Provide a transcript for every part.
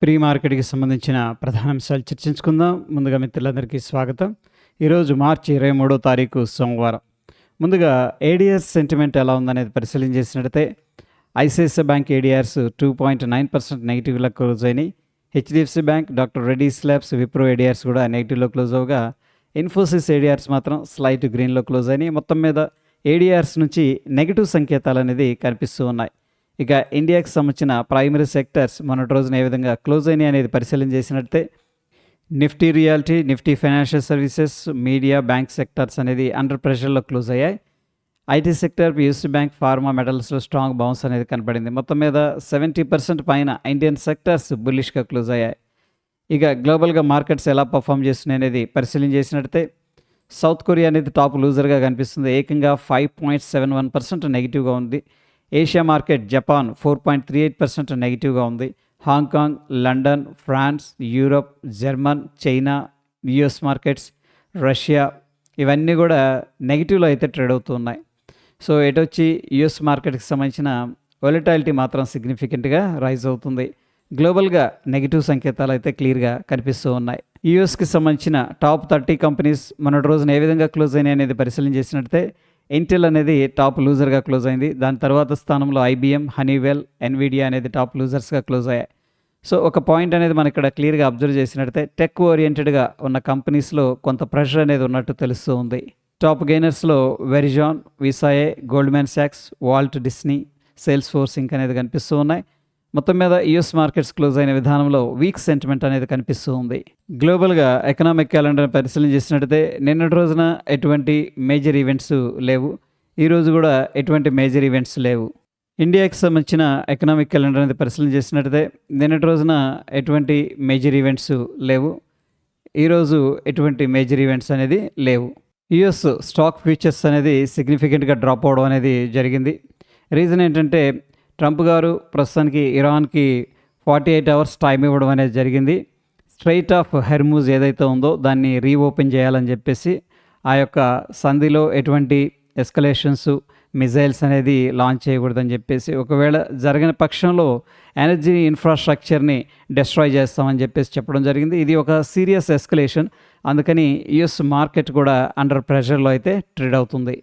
Pre మార్కెట్‌కి సంబంధించిన ప్రధాన అంశాలు చర్చించుకుందాం. ముందుగా మిత్రులందరికీ స్వాగతం. ఈరోజు మార్చి 23 తారీఖు సోమవారం. ముందుగా ఏడీఆర్స్ సెంటిమెంట్ ఎలా ఉందనేది పరిశీలన చేసినట్టయితే ఐసిఐసిఐ బ్యాంక్ ఏడీఆర్స్ 2.9% నెగెటివ్‌లో క్లోజ్ అయినాయి. HDFC bank, doctor Reddy's labs, Wipro ADRs కూడా నెగెటివ్‌లో క్లోజ్ అవ్వగా ఇన్ఫోసిస్ ఏడీఆర్స్ మాత్రం స్లైట్ గ్రీన్‌లో క్లోజ్ అయినాయి. మొత్తం మీద ఏడీఆర్స్ నుంచి నెగెటివ్ సంకేతాలనేది కనిపిస్తూ ఉన్నాయి. ఇక ఇండియాకి సంబంధించిన ప్రైమరీ సెక్టర్స్ మొన్నటి రోజున ఏ విధంగా క్లోజ్ అయినాయి అనేది పరిశీలన చేసినట్టే Nifty realty, Nifty financial services, media, bank sectors అనేది అండర్ ప్రెషర్లో క్లోజ్ అయ్యాయి. IT sector, PSU bank, pharma, మెటల్స్లో స్ట్రాంగ్ బౌన్స్ అనేది కనపడింది. మొత్తం మీద 70% పైన ఇండియన్ సెక్టర్స్ బుల్లిష్గా క్లోజ్ అయ్యాయి. ఇక గ్లోబల్గా మార్కెట్స్ ఎలా పర్ఫామ్ చేస్తున్నాయి అనేది పరిశీలన చేసినట్టయితే సౌత్ కొరియా అనేది టాప్ లూజర్గా కనిపిస్తుంది. ఏకంగా 5.71% నెగిటివ్గా ఉంది. ఏషియా మార్కెట్ జపాన్ 4.38% నెగిటివ్గా ఉంది. Hong Kong, London, France, Europe, German, China, US markets, Russia ఇవన్నీ కూడా నెగిటివ్లో అయితే ట్రేడ్ అవుతున్నాయి. సో ఎటొచ్చి యుఎస్ మార్కెట్కి సంబంధించిన వొలటాలిటీ మాత్రం సిగ్నిఫికెంట్గా రైజ్ అవుతుంది. గ్లోబల్గా నెగిటివ్ సంకేతాలు అయితే క్లియర్గా కనిపిస్తూ ఉన్నాయి. యూఎస్కి సంబంధించిన టాప్ 30 కంపెనీస్ మొన్నటి రోజున ఏ విధంగా క్లోజ్ అయినాయి అనేది పరిశీలన చేసినట్టే ఇంటెల్ అనేది టాప్ లూజర్గా క్లోజ్ అయింది. దాని తర్వాత స్థానంలో ఐబిఎం, హనీవెల్, ఎన్విడియా అనేది టాప్ లూజర్స్గా క్లోజ్ అయ్యాయి. సో ఒక పాయింట్ అనేది మనం ఇక్కడ క్లియర్గా అబ్జర్వ్ చేసినట్టయితే టెక్ ఓరియంటెడ్గా ఉన్న కంపెనీస్లో కొంత ప్రెషర్ అనేది ఉన్నట్టు తెలుస్తూ ఉంది. టాప్ గెయినర్స్లో వెరిజాన్, విసాయే, గోల్డ్మెన్ సాక్స్, Walt Disney, Salesforce Inc అనేది కనిపిస్తూ ఉన్నాయి. మొత్తం మీద యూఎస్ మార్కెట్స్ క్లోజ్ అయిన విధానంలో వీక్ సెంటిమెంట్ అనేది కనిపిస్తూ ఉంది. గ్లోబల్గా ఎకనామిక్ క్యాలెండర్ పరిశీలన చేసినట్టయితే నిన్నటి రోజున ఎటువంటి మేజర్ ఈవెంట్స్ లేవు. ఈరోజు కూడా ఎటువంటి మేజర్ ఈవెంట్స్ లేవు. ఇండియాకి సంబంధించిన ఎకనామిక్ క్యాలెండర్ అనేది పరిశీలన చేసినట్టయితే నిన్నటి రోజున ఎటువంటి మేజర్ ఈవెంట్స్ లేవు. ఈరోజు ఎటువంటి మేజర్ ఈవెంట్స్ అనేది లేవు. యుఎస్ స్టాక్ ఫ్యూచర్స్ అనేది సిగ్నిఫికెంట్గా డ్రాప్ అవడం అనేది జరిగింది. రీజన్ ఏంటంటే ట్రంప్ గారు ప్రస్తుతానికి ఇరాన్కి 48 అవర్స్ టైం ఇవ్వడం అనేది జరిగింది. స్ట్రైట్ ఆఫ్ హెర్మూజ్ ఏదైతే ఉందో దాన్ని రీఓపెన్ చేయాలని చెప్పేసి ఆ యొక్క సంధిలో ఎటువంటి ఎస్కలేషన్స్, మిజైల్స్ అనేది లాంచ్ చేయకూడదని చెప్పేసి, ఒకవేళ జరిగిన పక్షంలో ఎనర్జీ ఇన్ఫ్రాస్ట్రక్చర్ని డిస్ట్రాయ్ చేస్తామని చెప్పేసి చెప్పడం జరిగింది. ఇది ఒక సీరియస్ ఎస్కలేషన్. అందుకని యుఎస్ మార్కెట్ కూడా అండర్ ప్రెషర్లో అయితే ట్రేడ్ అవుతుంది.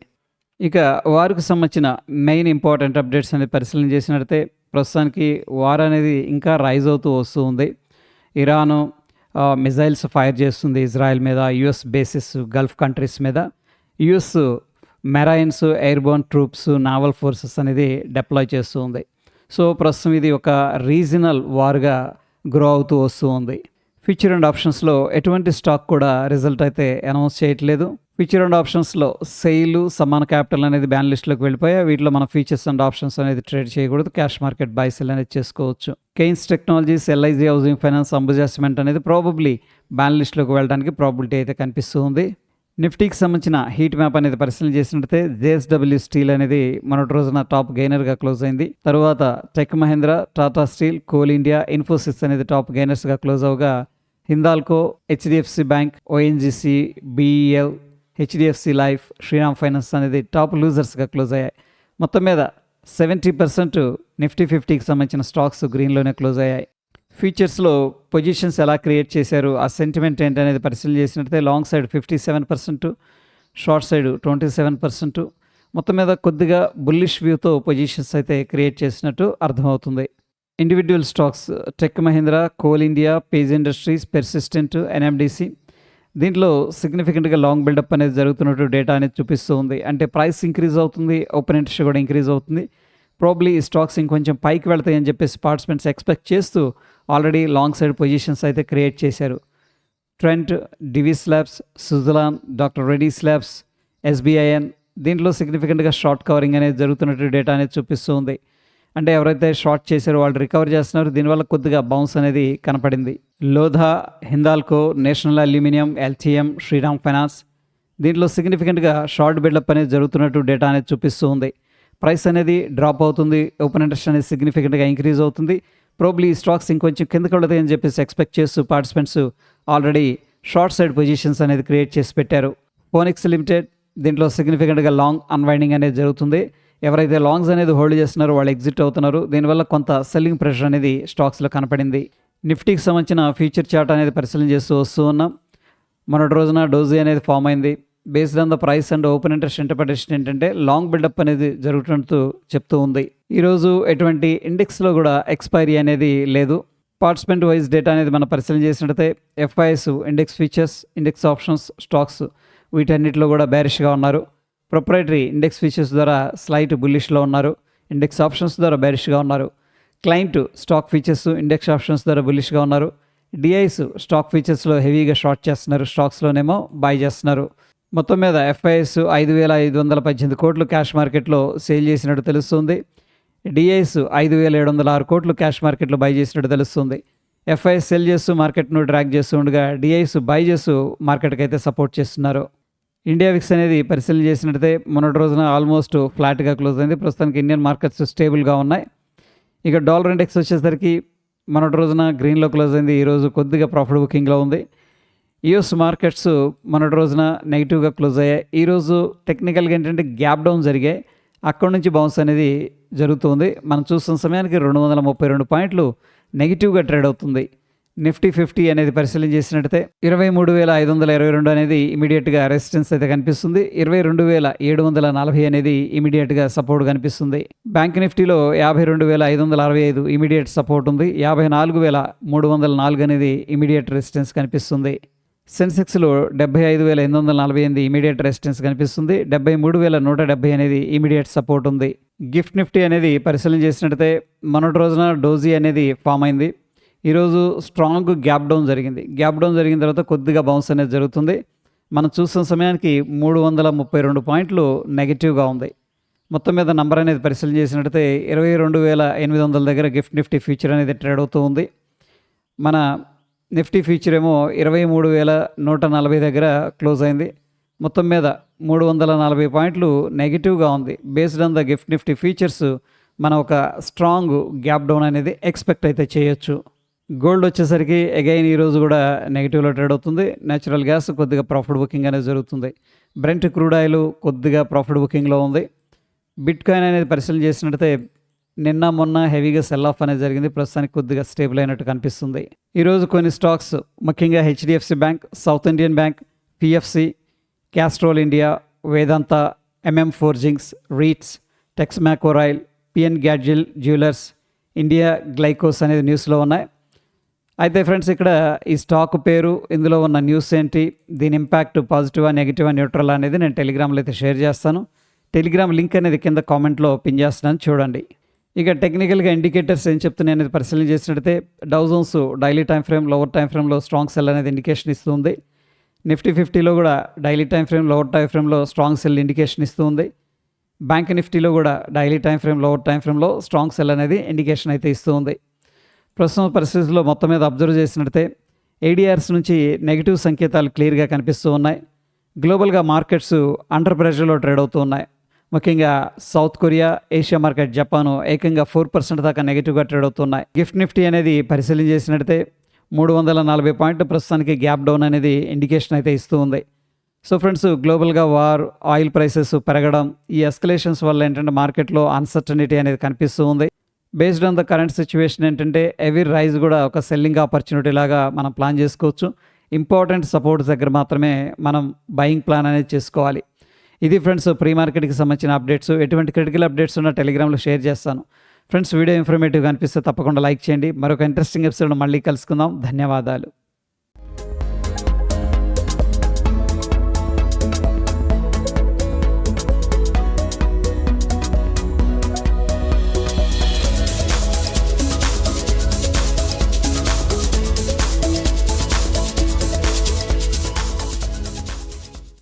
ఇక వారికి సంబంధించిన మెయిన్ ఇంపార్టెంట్ అప్డేట్స్ అనేది పరిశీలన చేసినట్లయితే ప్రస్తుతానికి వార్ అనేది ఇంకా రైజ్ అవుతూ వస్తూ ఉంది. ఇరాను మిజైల్స్ ఫైర్ చేస్తుంది ఇజ్రాయెల్ మీద, యుఎస్ బేసిస్ గల్ఫ్ కంట్రీస్ మీద. US marines, airborne troops, naval forces అనేది డిప్లాయ్ చేస్తూ ఉంది. సో ప్రస్తుతం ఇది ఒక రీజనల్ వార్గా గ్రో అవుతూ వస్తూ ఉంది. ఫ్యూచర్ అండ్ ఆప్షన్స్లో ఎటువంటి స్టాక్ కూడా రిజల్ట్ అయితే అనౌన్స్ చేయట్లేదు. ఫ్యూచర్ అండ్ ఆప్షన్స్లో సెయిల్, సమాన క్యాపిటల్ అనేది బ్యాన్ లిస్ట్లోకి వెళ్ళిపోయాయి. వీటిలో మనం ఫీచర్స్ అండ్ ఆప్షన్స్ అనేది ట్రేడ్ చేయకూడదు. క్యాష్ మార్కెట్ బై సెల్ అనేది చేసుకోవచ్చు. Kaynes technologies, LIC housing finance, Ambuja cement అనేది ప్రాబబ్లీ బ్యాన్ లిస్ట్లోకి వెళ్ళడానికి ప్రాబిలిటీ అయితే కనిపిస్తూ ఉంది. నిఫ్టీకి సంబంధించిన హీట్ మ్యాప్ అనేది పరిశీలన చేసినట్లయితే జేఎస్డబ్ల్యూ స్టీల్ అనేది మొన్నటి రోజున టాప్ గెయినర్గా క్లోజ్ అయింది. తర్వాత Tech Mahindra, Tata Steel, Coal India, Infosys అనేది టాప్ గెయినర్స్గా క్లోజ్ అవగా Hindalco, HDFC Bank, ONGC, BEL, HDFC Life, Shriram Finance అనేది టాప్ లూజర్స్గా క్లోజ్ అయ్యాయి. మొత్తం మీద 70% నిఫ్టీ 50కి సంబంధించిన స్టాక్స్ గ్రీన్లోనే క్లోజ్ అయ్యాయి. ఫ్యూచర్స్లో పొజిషన్స్ ఎలా క్రియేట్ చేశారు, ఆ సెంటిమెంట్ ఏంటనేది పరిశీలన చేసినట్లయితే లాంగ్ సైడ్ 57%, షార్ట్ సైడ్ 27%. మొత్తం మీద కొద్దిగా బుల్లిష్ వ్యూతో పొజిషన్స్ అయితే క్రియేట్ చేసినట్టు అర్థమవుతుంది. Individual stocks tech Mahindra, coal India, page industries, persistent, NMDC దీంట్లో సిగ్నిఫికెంట్గా లాంగ్ బిల్డప్ అనేది జరుగుతున్నట్టు డేటా అనేది చూపిస్తూ ఉంది. అంటే ప్రైస్ ఇంక్రీజ్ అవుతుంది, ఓపెన్ ఇంట్రెస్ట్ కూడా ఇంక్రీజ్ అవుతుంది. ప్రాబ్లీ ఈ స్టాక్స్ ఇంకొంచెం పైకి వెళ్తాయని చెప్పేసి పార్టిసిపెంట్స్ ఎక్స్పెక్ట్ చేస్తూ ఆల్రెడీ లాంగ్ సైడ్ పొజిషన్స్ అయితే క్రియేట్ చేశారు. Trent, Divi's labs, Suzlon, doctor Reddy's labs, SBIN దీంట్లో సిగ్నిఫికెంట్గా షార్ట్ కవరింగ్ అనేది జరుగుతున్నట్టు డేటా అనేది చూపిస్తూ ఉంది. అంటే ఎవరైతే షార్ట్ చేశారో వాళ్ళు రికవర్ చేస్తున్నారు. దీనివల్ల కొద్దిగా బౌన్స్ అనేది కనపడింది. Lodha, Hindalco, national aluminium, LTM, Shriram finance దీంట్లో సిగ్నిఫికెంట్గా షార్ట్ బిల్డప్ అనేది జరుగుతున్నట్టు డేటా అనేది చూపిస్తూ ఉంది. ప్రైస్ అనేది డ్రాప్ అవుతుంది, ఓపెన్ ఇంట్రెస్ట్ అనేది సిగ్నిఫికెంట్గా ఇంక్రీజ్ అవుతుంది. ప్రాబ్లీ ఈ స్టాక్స్ ఇంకొంచెం కిందకి వెళతాయని చెప్పేసి ఎక్స్పెక్ట్ చేస్తూ participants already short side positions అనేది క్రియేట్ చేసి పెట్టారు. ఫోనిక్స్ లిమిటెడ్ దీంట్లో సిగ్నిఫికెంట్గా లాంగ్ అన్వైండింగ్ అనేది జరుగుతుంది. ఎవరైతే లాంగ్స్ అనేది హోల్డ్ చేస్తున్నారో వాళ్ళు ఎగ్జిట్ అవుతున్నారు. దీనివల్ల కొంత సెల్లింగ్ ప్రెషర్ అనేది స్టాక్స్లో కనపడింది. నిఫ్టీకి సంబంధించిన ఫ్యూచర్ చార్ట్ అనేది పరిశీలన చేస్తూ వస్తూ ఉన్నాం. మొన్నటి రోజున డోజీ అనేది ఫామ్ అయింది. Based on the price and open interest interpretation ఏంటంటే లాంగ్ బిల్డప్ అనేది జరుగుతున్నట్టు చెప్తూ ఉంది. ఈరోజు ఎటువంటి ఇండెక్స్లో కూడా ఎక్స్పైరీ అనేది లేదు. పార్టిసిపెంట్ వైజ్ డేటా అనేది మనం పరిశీలన చేసినట్టయితే FIs, index features, index options, stocks వీటన్నిటిలో కూడా బేరిష్గా ఉన్నారు. ప్రొప్రైటరీ ఇండెక్స్ ఫీచర్స్ ద్వారా స్లైట్ బుల్లిష్లో ఉన్నారు. ఇండెక్స్ ఆప్షన్స్ ద్వారా బేరిష్గా ఉన్నారు. Client stock features, index options ద్వారా బుల్లిష్గా ఉన్నారు. డిఐస్ స్టాక్ ఫీచర్స్లో హెవీగా షార్ట్ చేస్తున్నారు, స్టాక్స్లోనేమో బై చేస్తున్నారు. మొత్తం మీద ఎఫ్ఐఎస్ 5,518 కోట్లు క్యాష్ మార్కెట్లో సేల్ చేసినట్టు తెలుస్తుంది. డిఐస్ 5,706 కోట్లు క్యాష్ మార్కెట్లో బై చేసినట్టు తెలుస్తుంది. ఎఫ్ఐఎస్ సెల్ చేస్తూ మార్కెట్ను డ్రాగ్ చేస్తూ ఉండగా డిఐస్ బై చేస్తూ మార్కెట్కి అయితే సపోర్ట్ చేస్తున్నారు. ఇండియా విక్స్ అనేది పరిశీలన చేసినట్టయితే మొన్నటి రోజున ఆల్మోస్ట్ ఫ్లాట్గా క్లోజ్ అయింది. ప్రస్తుతానికి ఇండియన్ మార్కెట్స్ స్టేబుల్గా ఉన్నాయి. ఇక డాలర్ ఇండెక్స్ వచ్చేసరికి మొన్నటి రోజున గ్రీన్లో క్లోజ్ అయింది. ఈరోజు కొద్దిగా ప్రాఫిట్ బుకింగ్లో ఉంది. యూఎస్ మార్కెట్స్ మొన్నటి రోజున నెగిటివ్గా క్లోజ్ అయ్యాయి. ఈరోజు టెక్నికల్గా ఏంటంటే గ్యాప్ డౌన్ జరిగాయి. అక్కడ నుంచి బౌన్స్ అనేది జరుగుతుంది. మనం చూస్తున్న సమయానికి 232 పాయింట్లు నెగిటివ్గా ట్రేడ్ అవుతుంది. నిఫ్టీ 50 అనేది పరిశీలన చేసినట్టయితే 23,522 అనేది ఇమీడియట్గా రెసిస్టెన్స్ అయితే కనిపిస్తుంది. 22,740 అనేది ఇమీడియట్గా సపోర్ట్ కనిపిస్తుంది. బ్యాంక్ నిఫ్టీలో 52,565 ఇమీడియట్ సపోర్ట్ ఉంది. 54,304 అనేది ఇమీడియట్ రెసిస్టెన్స్ కనిపిస్తుంది. సెన్సెక్స్లో 75,848 ఇమీడియట్ రెసిస్టెన్స్ కనిపిస్తుంది. 73,170 అనేది ఇమీడియట్ సపోర్ట్ ఉంది. గిఫ్ట్ నిఫ్టీ అనేది పరిశీలన చేసినట్టయితే మొన్నటి రోజున డోజీ అనేది ఫామ్ అయింది. ఈరోజు స్ట్రాంగ్ గ్యాప్ డౌన్ జరిగింది. గ్యాప్ డౌన్ జరిగిన తర్వాత కొద్దిగా బౌన్స్ అనేది జరుగుతుంది. మనం చూస్తున్న సమయానికి 332 పాయింట్లు నెగిటివ్గా ఉంది. మొత్తం మీద నంబర్ అనేది పరిశీలన చేసినట్టయితే 22,800 దగ్గర గిఫ్ట్ నిఫ్టీ ఫ్యూచర్ అనేది ట్రేడ్ అవుతూ ఉంది. మన నిఫ్టీ ఫ్యూచర్ ఏమో 23,140 దగ్గర క్లోజ్ అయింది. మొత్తం మీద 340 పాయింట్లు నెగిటివ్గా ఉంది. Based on the gift Nifty futures మనం ఒక స్ట్రాంగ్ గ్యాప్ డౌన్ అనేది ఎక్స్పెక్ట్ అయితే చేయొచ్చు. గోల్డ్ వచ్చేసరికి అగైన్ ఈరోజు కూడా నెగిటివ్లో ట్రేడ్ అవుతుంది. న్యాచురల్ గ్యాస్ కొద్దిగా ప్రాఫిట్ బుకింగ్ అనేది జరుగుతుంది. బ్రెంట్ క్రూడ్ ఆయిల్ కొద్దిగా ప్రాఫిట్ బుకింగ్లో ఉంది. బిట్ కాయిన్ అనేది పరిశీలన చేసినట్టయితే నిన్న మొన్న హెవీగా సెల్ ఆఫ్ అనేది జరిగింది. ప్రస్తుతానికి కొద్దిగా స్టేబుల్ అయినట్టు కనిపిస్తుంది. ఈరోజు కొన్ని స్టాక్స్ ముఖ్యంగా HDFC Bank, South Indian Bank, PFC, Castrol India, Vedanta, MM Forgings, RITES, Texmaco Rail, PN Gadgil jewellers, India Glycols అనేది న్యూస్లో ఉన్నాయి. అయితే ఫ్రెండ్స్ ఇక్కడ ఈ స్టాక్ పేరు, ఇందులో ఉన్న న్యూస్ ఏంటి, దీని ఇంపాక్ట్ పాజిటివా, నెగిటివా, న్యూట్రల్ అనేది నేను టెలిగ్రామ్లో అయితే షేర్ చేస్తాను. టెలిగ్రామ్ లింక్ అనేది కింద కామెంట్లో పిన్ చేస్తున్నాను, చూడండి. ఇక టెక్నికల్గా ఇండికేటర్స్ ఏం చెప్తున్నాయి అనేది పరిశీలన చేసినట్టయితే Dow Jones daily time frame, lower time ఫ్రేమ్లో స్ట్రాంగ్ సెల్ అనేది ఇండికేషన్ ఇస్తుంది. నిఫ్టీ 50లో కూడా daily time frame, lower time ఫ్రేమ్లో స్ట్రాంగ్ సెల్ ఇండికేషన్ ఇస్తుంది. బ్యాంక్ నిఫ్టీలో కూడా daily time frame, lower time ఫ్రేమ్లో స్ట్రాంగ్ సెల్ అనేది ఇండికేషన్ అయితే ఇస్తుంది. ప్రస్తుత పరిస్థితుల్లో మొత్తం మీద అబ్జర్వ్ చేసినట్టయితే ఏడిఆర్స్ నుంచి నెగిటివ్ సంకేతాలు క్లియర్గా కనిపిస్తూ ఉన్నాయి. గ్లోబల్గా మార్కెట్స్ అండర్ ప్రెషర్లో ట్రేడ్ అవుతూ ఉన్నాయి. ముఖ్యంగా south Korea, Asia market, Japan ఏకంగా 4% దాకా నెగిటివ్గా ట్రేడ్ అవుతున్నాయి. గిఫ్ట్ నిఫ్టీ అనేది పరిశీలన చేసినట్టయితే 340 పాయింట్లు ప్రస్తుతానికి గ్యాప్ డౌన్ అనేది ఇండికేషన్ అయితే ఇస్తూ ఉంది. సో ఫ్రెండ్స్, గ్లోబల్గా వార్, ఆయిల్ ప్రైసెస్ పెరగడం, ఈ ఎస్కలేషన్స్ వల్ల ఏంటంటే మార్కెట్లో అన్సర్టనిటీ అనేది కనిపిస్తూ ఉంది. Based on the current situation ఏంటంటే ఎవరీ రైజ్ కూడా ఒక సెల్లింగ్ ఆపర్చునిటీ లాగా మనం ప్లాన్ చేసుకోవచ్చు. ఇంపార్టెంట్ సపోర్ట్స్ దగ్గర మాత్రమే మనం బయింగ్ ప్లాన్ అనేది చేసుకోవాలి. ఇది ఫ్రెండ్స్ ప్రీ మార్కెట్కి సంబంధించిన అప్డేట్స్. ఎటువంటి క్రిటికల్ అప్డేట్స్ ఉన్న టెలిగ్రామ్లో షేర్ చేస్తాను. ఫ్రెండ్స్, వీడియో ఇన్ఫర్మేటివ్గా అనిపిస్తే తప్పకుండా లైక్ చేయండి. మరొక ఇంట్రెస్టింగ్ ఎపిసోడ్ మళ్ళీ కలుసుకుందాం. ధన్యవాదాలు.